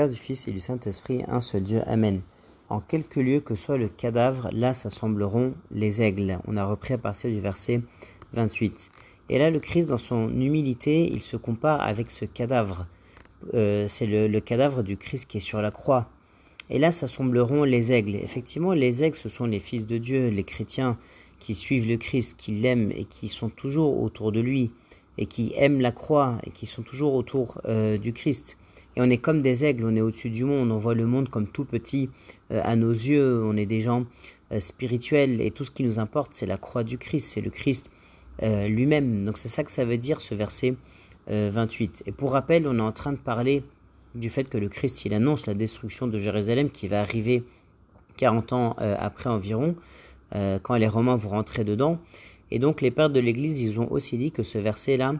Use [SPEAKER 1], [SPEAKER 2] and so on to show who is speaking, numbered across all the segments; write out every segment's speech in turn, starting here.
[SPEAKER 1] Père, du Fils et du Saint-Esprit, un seul Dieu. Amen. En quelque lieu que soit le cadavre, là s'assembleront les aigles. On a repris à partir du verset 28. Et là, le Christ, dans son humilité, il se compare avec ce cadavre. C'est le cadavre du Christ qui est sur la croix. Et là s'assembleront les aigles. Effectivement, les aigles, ce sont les fils de Dieu, les chrétiens qui suivent le Christ, qui l'aiment et qui sont toujours autour de lui, et qui aiment la croix, et qui sont toujours autour du Christ. Et on est comme des aigles, on est au-dessus du monde, on voit le monde comme tout petit à nos yeux, on est des gens spirituels, et tout ce qui nous importe, c'est la croix du Christ, c'est le Christ lui-même. Donc c'est ça que ça veut dire, ce verset 28. Et pour rappel, on est en train de parler du fait que le Christ, il annonce la destruction de Jérusalem qui va arriver 40 ans après environ, quand les Romains vont rentrer dedans. Et donc les pères de l'Église, ils ont aussi dit que ce verset-là,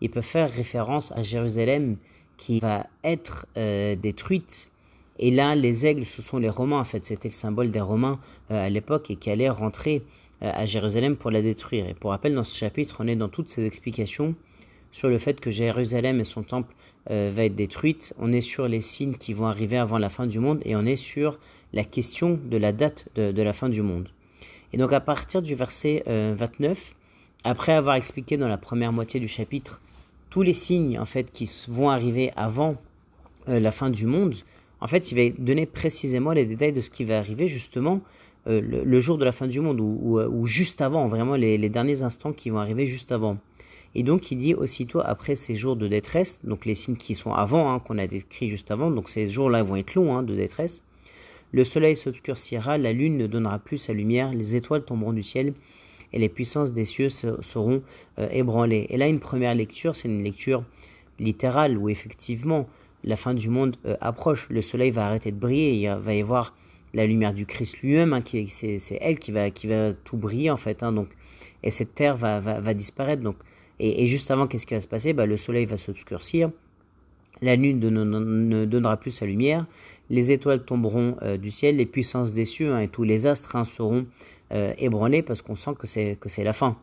[SPEAKER 1] il peut faire référence à Jérusalem qui va être détruite. Et là, les aigles, ce sont les Romains, en fait. C'était le symbole des Romains à l'époque et qui allaient rentrer à Jérusalem pour la détruire. Et pour rappel, dans ce chapitre, on est dans toutes ces explications sur le fait que Jérusalem et son temple va être détruite. On est sur les signes qui vont arriver avant la fin du monde et on est sur la question de la date de la fin du monde. Et donc à partir du verset 29, après avoir expliqué dans la première moitié du chapitre tous les signes en fait qui vont arriver avant la fin du monde, en fait il va donner précisément les détails de ce qui va arriver justement le jour de la fin du monde ou juste avant, vraiment les derniers instants qui vont arriver juste avant. Et donc il dit aussitôt après ces jours de détresse, donc les signes qui sont avant, qu'on a décrits juste avant, donc ces jours-là vont être longs de détresse, le soleil s'obscurcira, la lune ne donnera plus sa lumière, les étoiles tomberont du ciel et les puissances des cieux seront ébranlées. Et là, une première lecture, c'est une lecture littérale où effectivement la fin du monde approche. Le soleil va arrêter de briller, il va y avoir la lumière du Christ lui-même, c'est elle qui va tout briller en fait. Donc, et cette terre va disparaître. Donc, et juste avant, qu'est-ce qui va se passer ? Le soleil va s'obscurcir, la lune ne donnera plus sa lumière, les étoiles tomberont du ciel, les puissances des cieux et tous les astres seront ébranlés parce qu'on sent que c'est la fin.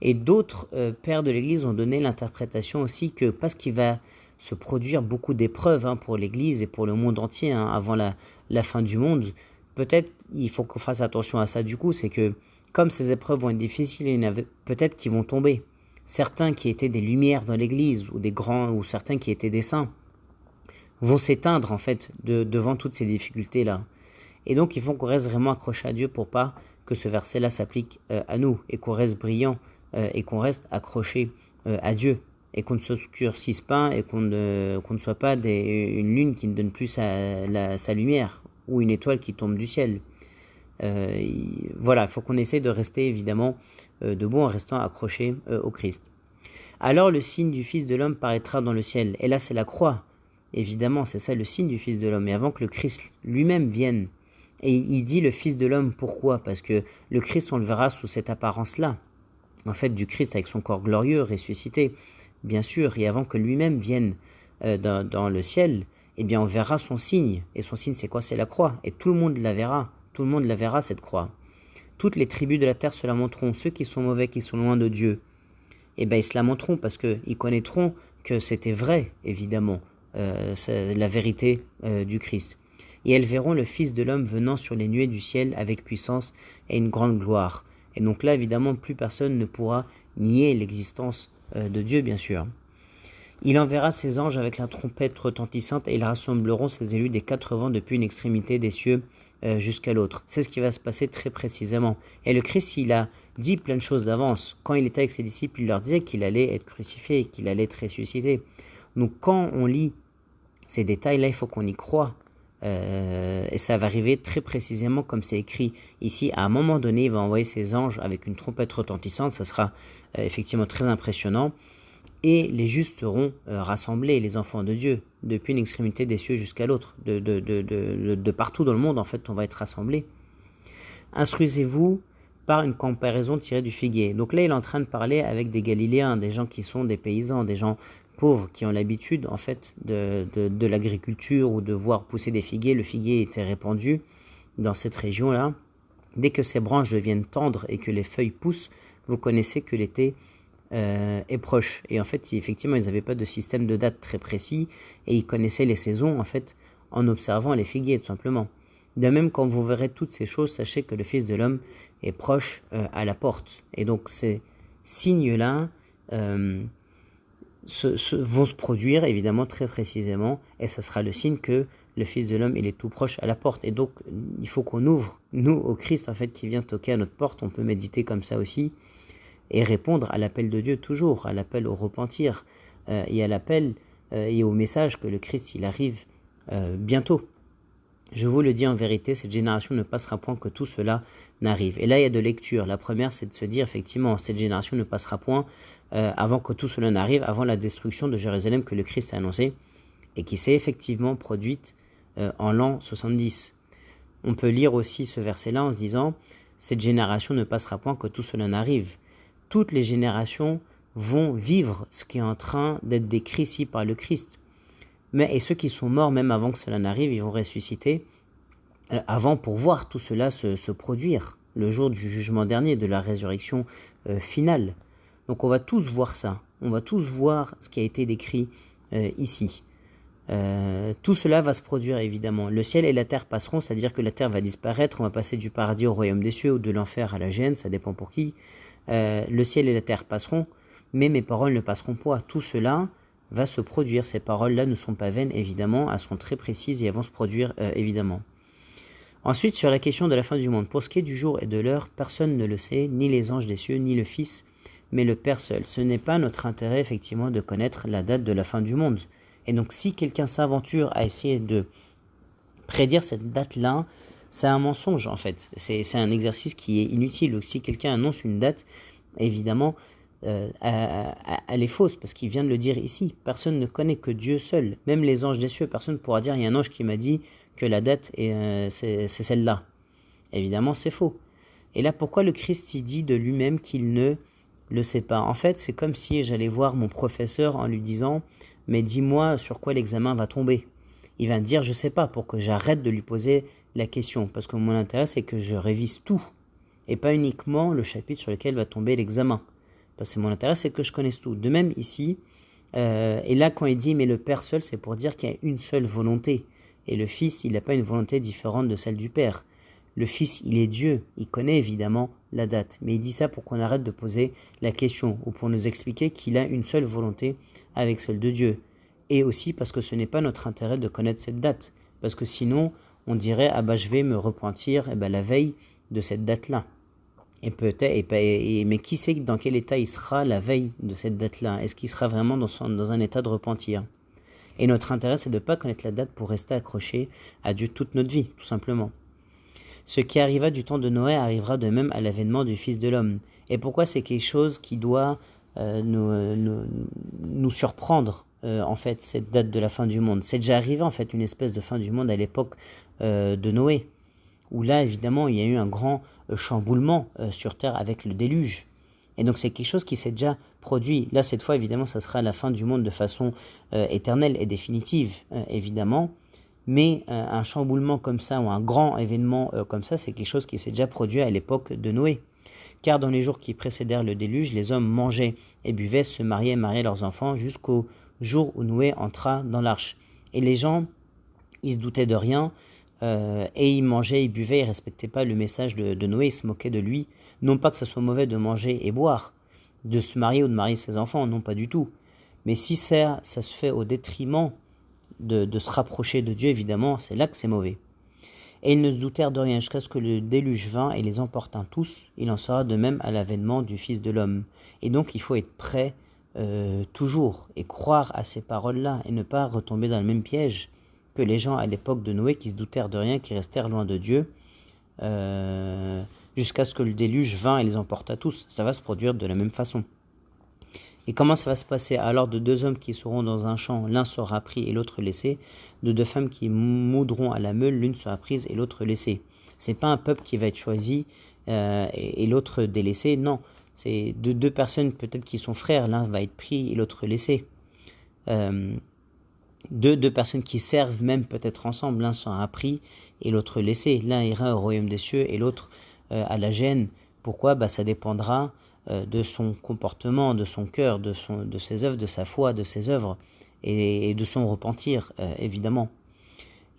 [SPEAKER 1] Et d'autres pères de l'Église ont donné l'interprétation aussi que parce qu'il va se produire beaucoup d'épreuves pour l'Église et pour le monde entier avant la fin du monde, peut-être il faut qu'on fasse attention à ça du coup, c'est que comme ces épreuves vont être difficiles, il y en a peut-être qui vont tomber. Certains qui étaient des lumières dans l'Église ou des grands ou certains qui étaient des saints vont s'éteindre en fait devant toutes ces difficultés-là. Et donc il faut qu'on reste vraiment accroché à Dieu pour pas que ce verset-là s'applique à nous et qu'on reste brillant et qu'on reste accroché à Dieu et qu'on ne s'obscurcisse pas et qu'on ne soit pas une lune qui ne donne plus sa lumière ou une étoile qui tombe du ciel. Voilà, il faut qu'on essaie de rester évidemment debout en restant accroché au Christ. Alors le signe du Fils de l'homme paraîtra dans le ciel. Et là c'est la croix, évidemment, c'est ça le signe du Fils de l'homme. Et avant que le Christ lui-même vienne, et il dit le Fils de l'homme, pourquoi ? Parce que le Christ, on le verra sous cette apparence-là, en fait du Christ avec son corps glorieux, ressuscité, bien sûr, et avant que lui-même vienne dans le ciel, eh bien on verra son signe. Et son signe c'est quoi ? C'est la croix. Et tout le monde la verra. Tout le monde la verra, cette croix. Toutes les tribus de la terre se la montreront. Ceux qui sont mauvais, qui sont loin de Dieu, eh bien, ils se la montreront parce qu'ils connaîtront que c'était vrai, évidemment, c'est la vérité du Christ. Et elles verront le Fils de l'homme venant sur les nuées du ciel avec puissance et une grande gloire. Et donc là, évidemment, plus personne ne pourra nier l'existence de Dieu, bien sûr. Il enverra ses anges avec la trompette retentissante et ils rassembleront ses élus des 4 vents depuis une extrémité des cieux jusqu'à l'autre. C'est ce qui va se passer très précisément. Et le Christ, il a dit plein de choses d'avance. Quand il était avec ses disciples, il leur disait qu'il allait être crucifié, qu'il allait être ressuscité. Donc quand on lit ces détails-là, il faut qu'on y croie. Et ça va arriver très précisément comme c'est écrit ici. À un moment donné, il va envoyer ses anges avec une trompette retentissante. Ça sera effectivement très impressionnant. Et les justes seront rassemblés, les enfants de Dieu, depuis une extrémité des cieux jusqu'à l'autre. De partout dans le monde, en fait, on va être rassemblés. Instruisez-vous par une comparaison tirée du figuier. Donc là, il est en train de parler avec des Galiléens, des gens qui sont des paysans, des gens pauvres, qui ont l'habitude, en fait, de l'agriculture ou de voir pousser des figuiers. Le figuier était répandu dans cette région-là. Dès que ces branches deviennent tendres et que les feuilles poussent, vous connaissez que l'été est proche. Et en fait, effectivement, ils n'avaient pas de système de date très précis et ils connaissaient les saisons en fait en observant les figuiers, tout simplement. De même, quand vous verrez toutes ces choses, sachez que le Fils de l'homme est proche à la porte. Et donc, ces signes-là vont se produire, évidemment, très précisément, et ça sera le signe que le Fils de l'homme, il est tout proche à la porte. Et donc, il faut qu'on ouvre, nous, au Christ, en fait, qui vient toquer à notre porte. On peut méditer comme ça aussi, et répondre à l'appel de Dieu toujours, à l'appel au repentir, et à l'appel et au message que le Christ, il arrive bientôt. Je vous le dis en vérité, cette génération ne passera point que tout cela n'arrive. Et là, il y a de lectures. La première, c'est de se dire, effectivement, cette génération ne passera point avant que tout cela n'arrive, avant la destruction de Jérusalem que le Christ a annoncée, et qui s'est effectivement produite en l'an 70. On peut lire aussi ce verset-là en se disant, cette génération ne passera point que tout cela n'arrive. Toutes les générations vont vivre ce qui est en train d'être décrit ici par le Christ. Et ceux qui sont morts, même avant que cela n'arrive, ils vont ressusciter avant pour voir tout cela se produire, le jour du jugement dernier, de la résurrection finale. Donc on va tous voir ça, on va tous voir ce qui a été décrit ici. Tout cela va se produire évidemment. Le ciel et la terre passeront, c'est-à-dire que la terre va disparaître, on va passer du paradis au royaume des cieux ou de l'enfer à la géhenne, ça dépend pour qui. Le ciel et la terre passeront, mais mes paroles ne passeront pas. Tout cela va se produire. Ces paroles-là ne sont pas vaines, évidemment, elles sont très précises et elles vont se produire, évidemment. Ensuite, sur la question de la fin du monde, pour ce qui est du jour et de l'heure, personne ne le sait, ni les anges des cieux, ni le Fils, mais le Père seul. Ce n'est pas notre intérêt, effectivement, de connaître la date de la fin du monde. Et donc, si quelqu'un s'aventure à essayer de prédire cette date-là, c'est un mensonge, en fait. C'est un exercice qui est inutile. Donc, si quelqu'un annonce une date, évidemment, elle est fausse, parce qu'il vient de le dire ici. Personne ne connaît que Dieu seul. Même les anges des cieux, personne ne pourra dire, il y a un ange qui m'a dit que la date, c'est celle-là. Évidemment, c'est faux. Et là, pourquoi le Christ il dit de lui-même qu'il ne le sait pas? En fait, c'est comme si j'allais voir mon professeur en lui disant, mais dis-moi sur quoi l'examen va tomber. Il va me dire, je sais pas, pour que j'arrête de lui poser la question. Parce que mon intérêt, c'est que je révise tout. Et pas uniquement le chapitre sur lequel va tomber l'examen. Parce que mon intérêt, c'est que je connaisse tout. De même ici, et là quand il dit mais le Père seul, c'est pour dire qu'il y a une seule volonté. Et le Fils, il n'a pas une volonté différente de celle du Père. Le Fils, il est Dieu, il connaît évidemment la date. Mais il dit ça pour qu'on arrête de poser la question, ou pour nous expliquer qu'il a une seule volonté avec celle de Dieu. Et aussi parce que ce n'est pas notre intérêt de connaître cette date. Parce que sinon, on dirait, ah bah je vais me repentir la veille de cette date-là. Et peut-être, mais qui sait dans quel état il sera la veille de cette date-là? Est-ce qu'il sera vraiment dans un état de repentir? Et notre intérêt, c'est de ne pas connaître la date pour rester accroché à Dieu toute notre vie, tout simplement. Ce qui arriva du temps de Noé arrivera de même à l'avènement du Fils de l'homme. Et pourquoi c'est quelque chose qui doit nous surprendre, en fait, cette date de la fin du monde? C'est déjà arrivé, en fait, une espèce de fin du monde à l'époque de Noé, où là, évidemment, il y a eu un grand chamboulement sur Terre avec le déluge. Et donc, c'est quelque chose qui s'est déjà produit. Là, cette fois, évidemment, ça sera la fin du monde de façon éternelle et définitive, évidemment. Mais un chamboulement comme ça, ou un grand événement comme ça, c'est quelque chose qui s'est déjà produit à l'époque de Noé. Car dans les jours qui précédèrent le déluge, les hommes mangeaient et buvaient, se mariaient et mariaient leurs enfants, jusqu'au jour où Noé entra dans l'arche. Et les gens, ils se doutaient de rien, et ils mangeaient, ils buvaient, ils ne respectaient pas le message de Noé, ils se moquaient de lui. Non pas que ça soit mauvais de manger et boire, de se marier ou de marier ses enfants, non pas du tout. Mais si ça se fait au détriment de se rapprocher de Dieu, évidemment, c'est là que c'est mauvais. Et ils ne se doutèrent de rien jusqu'à ce que le déluge vint et les emporta tous. Il en sera de même à l'avènement du Fils de l'homme. Et donc il faut être prêt toujours et croire à ces paroles-là et ne pas retomber dans le même piège que les gens à l'époque de Noé qui se doutèrent de rien, qui restèrent loin de Dieu, jusqu'à ce que le déluge vint et les emporta tous. Ça va se produire de la même façon. Et comment ça va se passer? Alors de deux hommes qui seront dans un champ, l'un sera pris et l'autre laissé. De deux femmes qui moudront à la meule, l'une sera prise et l'autre laissée. C'est pas un peuple qui va être choisi et l'autre délaissé, non. C'est deux personnes peut-être qui sont frères, l'un va être pris et l'autre laissé. Deux personnes qui servent même peut-être ensemble, l'un sera pris et l'autre laissé. L'un ira au royaume des cieux et l'autre à la géhenne. Pourquoi? Ça dépendra de son comportement, de son cœur, de ses œuvres, de sa foi, de ses œuvres et de son repentir, évidemment.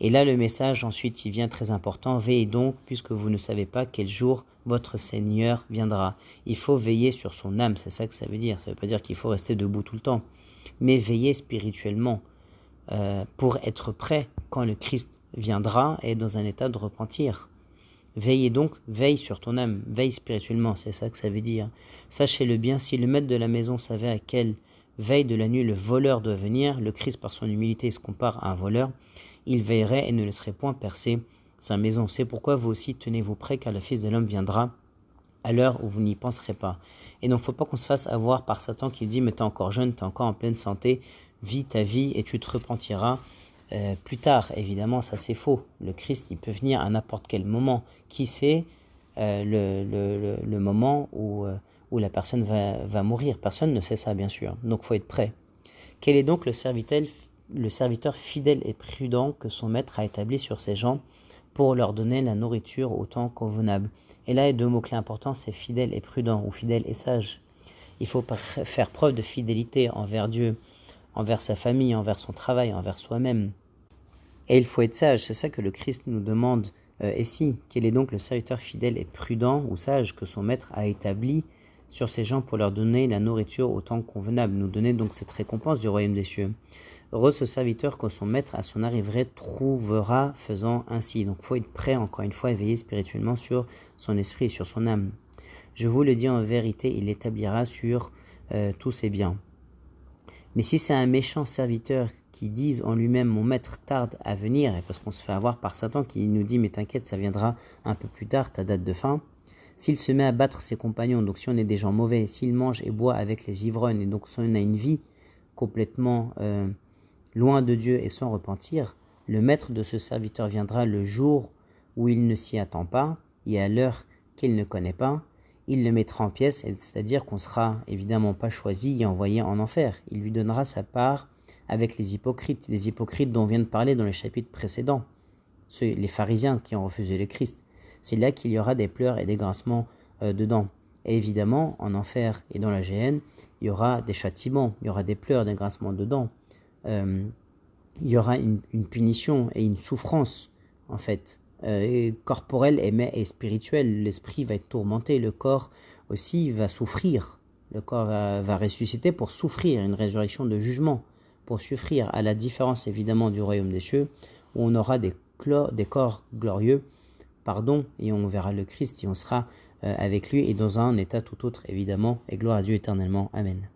[SPEAKER 1] Et là, le message, ensuite, il vient très important. Veillez donc, puisque vous ne savez pas quel jour votre Seigneur viendra. Il faut veiller sur son âme, c'est ça que ça veut dire. Ça ne veut pas dire qu'il faut rester debout tout le temps, mais veiller spirituellement pour être prêt quand le Christ viendra et dans un état de repentir. Veillez donc, veille sur ton âme, veille spirituellement, c'est ça que ça veut dire. Sachez-le bien, si le maître de la maison savait à quelle veille de la nuit le voleur doit venir, le Christ par son humilité se compare à un voleur, il veillerait et ne laisserait point percer sa maison. C'est pourquoi vous aussi tenez-vous prêts, car le Fils de l'homme viendra à l'heure où vous n'y penserez pas. Et donc, il ne faut pas qu'on se fasse avoir par Satan qui dit « mais tu es encore jeune, tu es encore en pleine santé, vis ta vie et tu te repentiras plus tard ». Évidemment, ça c'est faux. Le Christ, il peut venir à n'importe quel moment. Qui sait le moment où la personne va mourir? Personne ne sait ça, bien sûr. Donc, il faut être prêt. Quel est donc le serviteur fidèle et prudent que son maître a établi sur ses gens pour leur donner la nourriture au temps convenable? Et là, il y a deux mots-clés importants, c'est fidèle et prudent, ou fidèle et sage. Il faut faire preuve de fidélité envers Dieu, envers sa famille, envers son travail, envers soi-même. Et il faut être sage, c'est ça que le Christ nous demande ici. Quel est donc le serviteur fidèle et prudent ou sage que son maître a établi sur ses gens pour leur donner la nourriture au temps convenable, nous donner donc cette récompense du royaume des cieux. Heureux ce serviteur que son maître à son arrivée trouvera faisant ainsi. Donc il faut être prêt encore une fois à veiller spirituellement sur son esprit et sur son âme. Je vous le dis en vérité, il l'établira sur tous ses biens. Mais si c'est un méchant serviteur qui dise en lui-même mon maître tarde à venir, et parce qu'on se fait avoir par Satan qui nous dit mais t'inquiète ça viendra un peu plus tard ta date de fin, s'il se met à battre ses compagnons, donc si on est des gens mauvais, s'il mange et boit avec les ivrognes, et donc si on a une vie complètement loin de Dieu et sans repentir, le maître de ce serviteur viendra le jour où il ne s'y attend pas et à l'heure qu'il ne connaît pas, il le mettra en pièces, c'est-à-dire qu'on ne sera évidemment pas choisi et envoyé en enfer. Il lui donnera sa part avec les hypocrites dont on vient de parler dans les chapitres précédents, les pharisiens qui ont refusé le Christ. C'est là qu'il y aura des pleurs et des grincements dedans. Et évidemment, en enfer et dans la géhenne, il y aura des châtiments, il y aura des pleurs, des grincements dedans. Il y aura une punition et une souffrance, en fait, corporelle et spirituelle. L'esprit va être tourmenté, le corps aussi va souffrir. Le corps va ressusciter pour souffrir, une résurrection de jugement, pour souffrir, à la différence évidemment du royaume des cieux, où on aura des corps glorieux, et on verra le Christ et on sera avec lui et dans un état tout autre, évidemment, et gloire à Dieu éternellement. Amen.